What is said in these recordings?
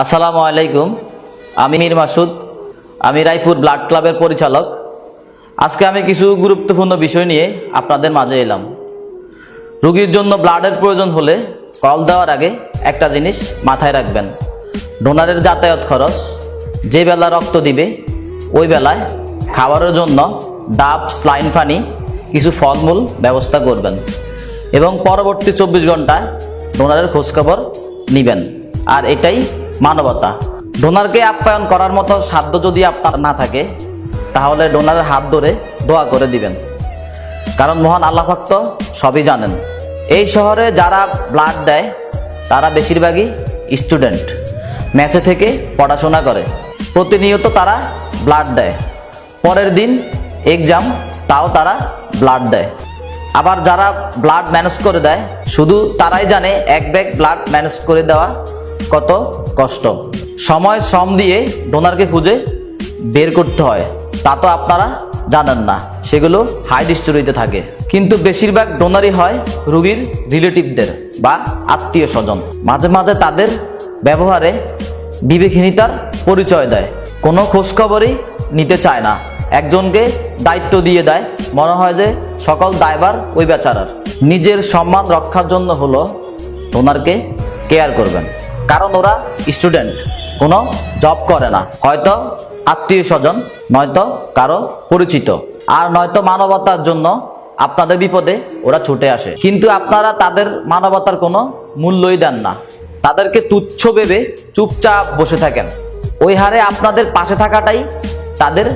আসসালামু আলাইকুম। আমি মীর মাসুদ। আমি রায়পুর ব্লাড ক্লাবের পরিচালক। আজকে আমি কিছু গুরুত্বপূর্ণ বিষয় নিয়ে আপনাদের মাঝে এলাম। রোগীর জন্য ব্লাডের প্রয়োজন হলে কল দেওয়ার আগে একটা জিনিস মাথায় রাখবেন। ডোনারের যাতায়াত খরচ, যে বেলা রক্ত দিবে ওই বেলায় খাবারের জন্য ডাব, স্লাইন পানি, কিছু ফলমূল ব্যবস্থা করবেন এবং পরবর্তী 24 ঘন্টায় ডোনারের খোঁজখবর নেবেন। আর এটাই মানবতা। ডোনারকে আপ্যায়ন করার মতো সাধ্য যদি আপনার না থাকে তাহলে ডোনারের হাত ধরে দোয়া করে দিবেন, কারণ মহান আল্লাহ পাক তো সবই জানেন। এই শহরে যারা ব্লাড দেয় তারা বেশিরভাগই স্টুডেন্ট, ম্যাচে থেকে পড়াশোনা করে, প্রতিনিয়ত তারা ব্লাড দেয়। পরের দিন এক্সাম, তাও তারা ব্লাড দেয়। আবার যারা ব্লাড ম্যানেজ করে দেয় শুধু তারাই জানে এক ব্যাগ ব্লাড ম্যানেজ করে দেওয়া কত কষ্ট। সময় শ্রম দিয়ে ডোনারকে খুঁজে বের করতে হয়, তা তো আপনারা জানেন না, সেগুলো হাইড স্টোরিতে থাকে। কিন্তু বেশিরভাগ ডোনারই হয় রোগীর রিলেটিভদের বা আত্মীয় স্বজন। মাঝে মাঝে তাদের ব্যবহারে বিবেকহীনতার পরিচয় দেয়, কোনো খোঁজখবরই নিতে চায় না। একজনকে দায়িত্ব দিয়ে দেয়, মনে হয় যে সকল দায়ভার ওই বেচারার। নিজের সম্মান রক্ষার জন্য হলো ডোনারকে কেয়ার করবেন, কারণ ওরা স্টুডেন্ট, কোনো জব করে না, হয়তো আত্মীয় স্বজন, নয়তো কারো পরিচিত, আর নয়তো মানবতার জন্য আপনাদের বিপদে ওরা ছুটে আসে। কিন্তু আপনারা তাদের মানবতার কোনো মূল্যই দেন না, তাদেরকে তুচ্ছ ভেবে চুপচাপ বসে থাকেন। ওই হারে আপনাদের পাশে থাকাটাই তাদের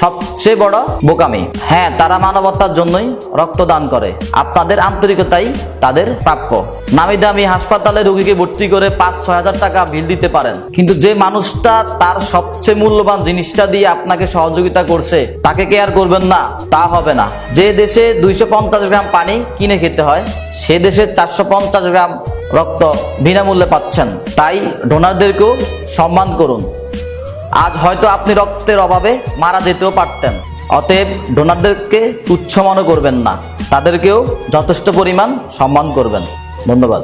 সবচেয়ে বড় বোকামি। হ্যাঁ, তারা মানবতার জন্যই রক্তদান করে, আপনাদের আন্তরিকতাই তাদের প্রাপ্য। নামি দামি হাসপাতালে রোগীকে ভর্তি করে 5-6 হাজার টাকা বিল দিতে পারেন, কিন্তু যে মানুষটা তার সবচেয়ে মূল্যবান জিনিসটা দিয়ে আপনাকে সহযোগিতা করছে তাকে কেয়ার করবেন না, তা হবে না। যে দেশে 250 গ্রাম পানি কিনে খেতে হয়, সে দেশে 450 গ্রাম রক্ত বিনামূল্যে পাচ্ছেন। তাই ডোনারদেরকেও সম্মান করুন। আজ হয়তো আপনি রক্তের অভাবে মারা যেতেও পারতেন। অতএব ডোনারদেরকে তুচ্ছ মনে করবেন না, তাদেরকেও যথেষ্ট পরিমাণ সম্মান করবেন। ধন্যবাদ।